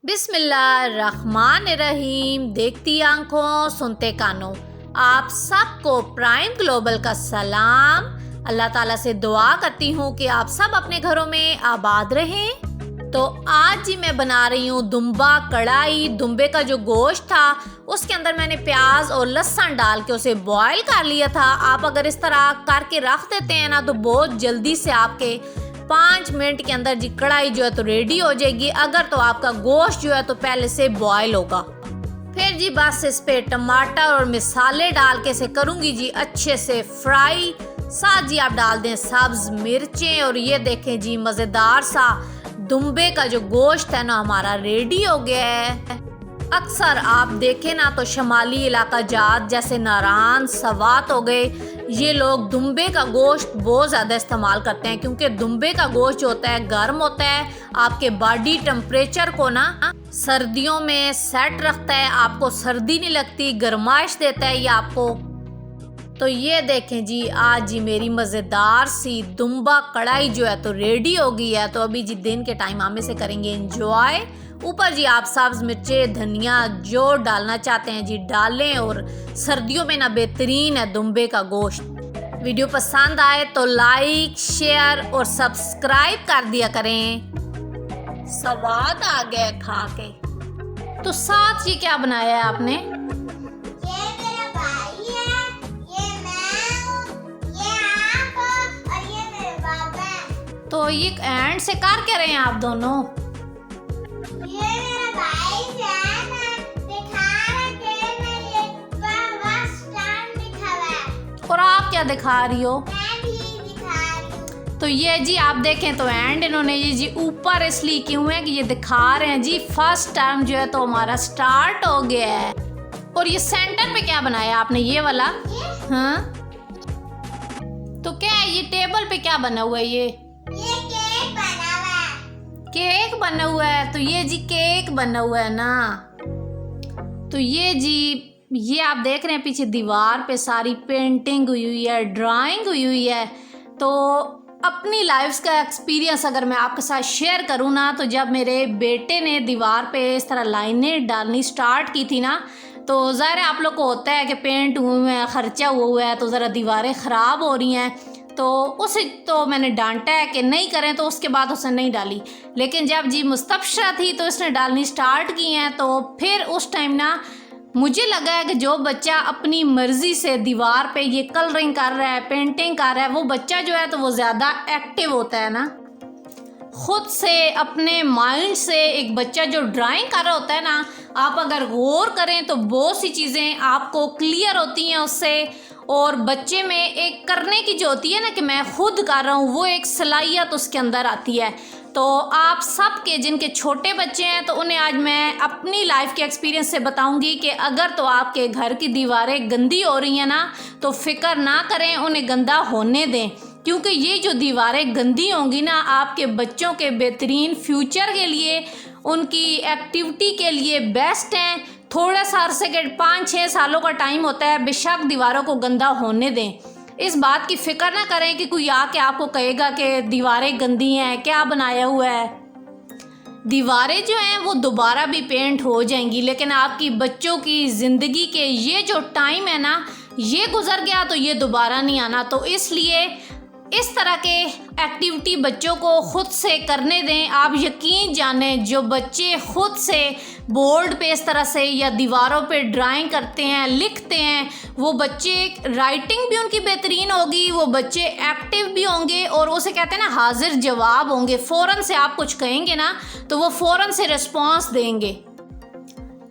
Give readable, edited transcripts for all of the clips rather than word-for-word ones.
बिस्मिल्लाहिर्रहमानिर्रहीम। देखती आंखों सुनते कानों, आप सबको प्राइम ग्लोबल का सलाम। अल्लाह ताला से दुआ करती हूँ कि आप सब अपने घरों में आबाद रहें। तो आज जी मैं बना रही हूँ दुम्बा कढ़ाई। दुम्बे का जो गोश्त था उसके अंदर मैंने प्याज और लहसुन डाल के उसे बॉयल कर लिया था। आप अगर इस तरह करके रख देते हैं ना तो बहुत जल्दी से आपके 5 मिनट के अंदर जी कढ़ाई जो है तो रेडी हो जाएगी। अगर तो आपका गोश्त जो है तो पहले से बॉयल होगा। फिर जी बस इस पे टमाटर और मसाले डाल के इसे करूँगी जी अच्छे से फ्राई। साथ जी आप डाल दें सब्ज मिर्चें और ये देखें जी मज़ेदार सा दुम्बे का जो गोश्त है ना हमारा रेडी हो गया है। अक्सर आप देखें ना तो शमाली इलाका जात जैसे नारान सवात हो गए, ये लोग दुम्बे का गोश्त बहुत ज़्यादा इस्तेमाल करते हैं क्योंकि दुम्बे का गोश्त जो होता है गर्म होता है, आपके बॉडी टेम्परेचर को ना सर्दियों में सेट रखता है, आपको सर्दी नहीं लगती, गर्माइश देता है ये आपको। तो ये देखें जी आज जी मेरी मज़ेदार सी दुम्बा कढ़ाई जो है तो रेडी हो गई है। तो अभी जी दिन के टाइम हम इसे करेंगे एंजॉय। ऊपर जी आप सब्ज मिर्चें धनिया जो डालना चाहते हैं जी डालें। और सर्दियों में ना बेहतरीन है दुम्बे का गोश्त। वीडियो पसंद आए तो लाइक शेयर और सब्सक्राइब कर दिया करें। स्वाद आ गया खा के। तो साथ ये क्या बनाया है आपने? ये मेरा भाई है, ये मैं हूँ, ये आप हो और ये मेरे बाबा है। तो ये एंड से कर क्या रहे हैं आप दोनों? ये मेरा भाई फैन है, दिखा रहा है कि मेरे ऊपर बस स्टैंड लिखा हुआ है। और आप क्या दिखा रही हो? मैं भी दिखा रही हूँ। तो ये जी आप देखें तो एंड इन्होंने ये जी ऊपर इसलिए क्यों है कि ये दिखा रहे हैं जी फर्स्ट टाइम जो है तो हमारा स्टार्ट हो गया है। और ये सेंटर पे क्या बनाया आपने ये वाला? हाँ तो क्या है ये टेबल पे क्या बना हुआ है? ये केक बना हुआ है। केक बना हुआ है। तो ये जी केक बना हुआ है ना। तो ये जी ये आप देख रहे हैं पीछे दीवार पे सारी पेंटिंग हुई हुई है, ड्राइंग हुई हुई है। तो अपनी लाइफ का एक्सपीरियंस अगर मैं आपके साथ शेयर करूँ ना तो जब मेरे बेटे ने दीवार पे इस तरह लाइनें डालनी स्टार्ट की थी ना तो ज़ाहिर है आप लोग को होता है कि पेंट हुए हैं, ख़र्चा हुआ है तो ज़रा दीवारें ख़राब हो रही हैं। तो उसे तो मैंने डांटा है कि नहीं करें, तो उसके बाद उसने नहीं डाली। लेकिन जब जी मुस्तफ़ा थी तो इसने डालनी स्टार्ट की हैं। तो फिर उस टाइम ना मुझे लगा है कि जो बच्चा अपनी मर्ज़ी से दीवार पे ये कलरिंग कर रहा है, पेंटिंग कर रहा है, वो बच्चा जो है तो वो ज़्यादा एक्टिव होता है ना। खुद से अपने माइंड से एक बच्चा जो ड्राइंग कर रहा होता है ना, आप अगर गौर करें तो बहुत सी चीज़ें आपको क्लियर होती हैं उससे। और बच्चे में एक करने की जो होती है ना कि मैं खुद कर रहा हूँ, वो एक सलाहियत उसके अंदर आती है। तो आप सब के जिनके छोटे बच्चे हैं तो उन्हें आज मैं अपनी लाइफ के एक्सपीरियंस से बताऊंगी कि अगर तो आपके घर की दीवारें गंदी हो रही हैं ना तो फिक्र ना करें, उन्हें गंदा होने दें। क्योंकि ये जो दीवारें गंदी होंगी ना आपके बच्चों के बेहतरीन फ्यूचर के लिए, उनकी एक्टिविटी के लिए बेस्ट हैं। थोड़ा सा अरसे के 5-6 सालों का टाइम होता है, बेशक दीवारों को गंदा होने दें। इस बात की फ़िक्र ना करें कि कोई आके आपको कहेगा कि दीवारें गंदी हैं, क्या बनाया हुआ है। दीवारें जो हैं वो दोबारा भी पेंट हो जाएंगी, लेकिन आपकी बच्चों की ज़िंदगी के ये जो टाइम है ना ये गुजर गया तो ये दोबारा नहीं आना। तो इसलिए इस तरह के एक्टिविटी बच्चों को खुद से करने दें। आप यकीन जानें जो बच्चे खुद से बोर्ड पे इस तरह से या दीवारों पे ड्राइंग करते हैं, लिखते हैं, वो बच्चे राइटिंग भी उनकी बेहतरीन होगी, वो बच्चे एक्टिव भी होंगे और उसे कहते हैं ना हाजिर जवाब होंगे। फ़ौरन से आप कुछ कहेंगे ना तो वो फ़ौरन से रिस्पॉन्स देंगे।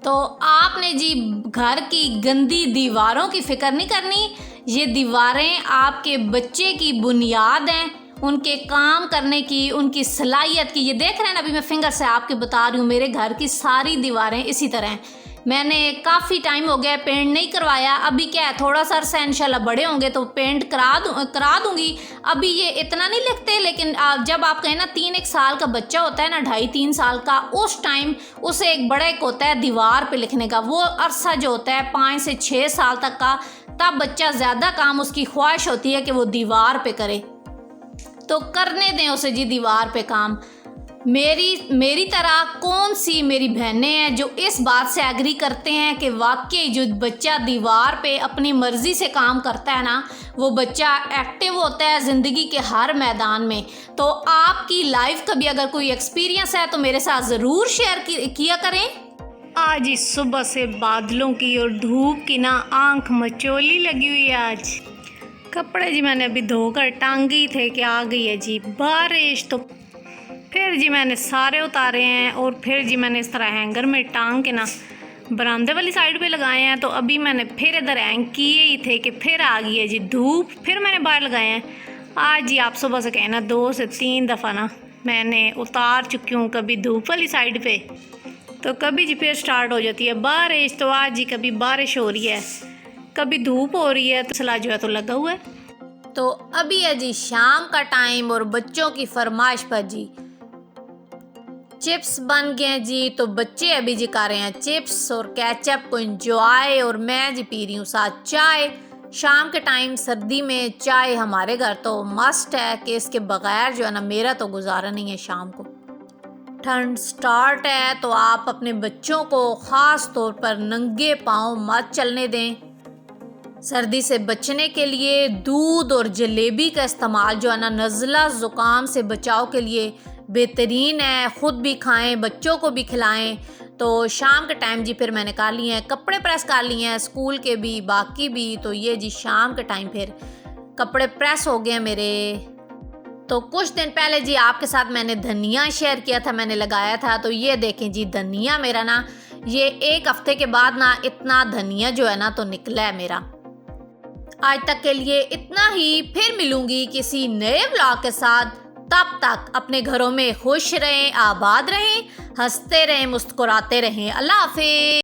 तो आपने जी घर की गंदी दीवारों की फ़िक्र नहीं करनी। ये दीवारें आपके बच्चे की बुनियाद हैं, उनके काम करने की, उनकी सलाहियत की। ये देख रहे हैं ना, अभी मैं फिंगर से आपके बता रही हूँ मेरे घर की सारी दीवारें इसी तरह हैं। मैंने काफ़ी टाइम हो गया पेंट नहीं करवाया। अभी क्या है थोड़ा सा अरसा इंशाल्लाह बड़े होंगे तो पेंट करा दूँगी। अभी ये इतना नहीं लिखते, लेकिन जब आप कहें ना 3-1 साल का बच्चा होता है ना, 2.5-3 साल का, उस टाइम उसे एक बड़ा एक होता है दीवार पे लिखने का। वो अरसा जो होता है 5 से 6 साल तक का, तब बच्चा ज़्यादा काम उसकी ख्वाहिश होती है कि वो दीवार पे करे। तो करने दें उसे जी दीवार पे काम। मेरी तरह कौन सी मेरी बहनें हैं जो इस बात से एग्री करते हैं कि वाकई जो बच्चा दीवार पे अपनी मर्ज़ी से काम करता है ना, वो बच्चा एक्टिव होता है ज़िंदगी के हर मैदान में। तो आपकी लाइफ का भी अगर कोई एक्सपीरियंस है तो मेरे साथ ज़रूर शेयर किया करें। आज इस सुबह से बादलों की और धूप की ना आंख मचोली लगी हुई है। आज कपड़े जी मैंने अभी धोकर टांगे ही थे कि आ गई है जी बारिश। तो फिर जी मैंने सारे उतारे हैं और फिर जी मैंने इस तरह हैंगर में टांग के ना बरामदे वाली साइड पे लगाए हैं। तो अभी मैंने फिर इधर हैंग किए ही थे कि फिर आ गई है जी धूप, फिर मैंने बाहर लगाए हैं। आज जी आप सुबह से कहना 2 से 3 दफ़ा ना मैंने उतार चुकी हूँ, कभी धूप वाली साइड पे तो कभी जी फिर स्टार्ट हो जाती है बारिश। तो आज जी कभी बारिश हो रही है, कभी धूप हो रही है, तो सला जो है तो लगा हुआ है। तो अभी है जी शाम का टाइम और बच्चों की फरमाइश पर जी चिप्स बन गए हैं जी। तो बच्चे अभी जी खा रहे हैं चिप्स और केचप को एंजॉय, और मैं जी पी रही हूँ साथ चाय। शाम के टाइम सर्दी में चाय हमारे घर तो मस्ट है कि इसके बगैर जो है ना मेरा तो गुजारा नहीं है। शाम को ठंड स्टार्ट है तो आप अपने बच्चों को ख़ास तौर पर नंगे पाँव मत चलने दें। सर्दी से बचने के लिए दूध और जलेबी का इस्तेमाल जो है ना नज़ला ज़ुकाम से बचाव के लिए बेहतरीन है। ख़ुद भी खाएं, बच्चों को भी खिलाएं। तो शाम के टाइम जी फिर मैंने कर लिए हैं कपड़े प्रेस कर लिए हैं, स्कूल के भी बाकी भी। तो ये जी शाम के टाइम फिर कपड़े प्रेस हो गए हैं मेरे। तो कुछ दिन पहले जी आपके साथ मैंने धनिया शेयर किया था, मैंने लगाया था। तो ये देखें जी धनिया मेरा ना ये 1 हफ्ते के बाद ना इतना धनिया जो है ना तो निकला है मेरा। आज तक के लिए इतना ही, फिर मिलूंगी किसी नए व्लॉग के साथ। तब तक अपने घरों में खुश रहें, आबाद रहें, हंसते रहें, मुस्कुराते रहें। अल्लाह हाफिज़।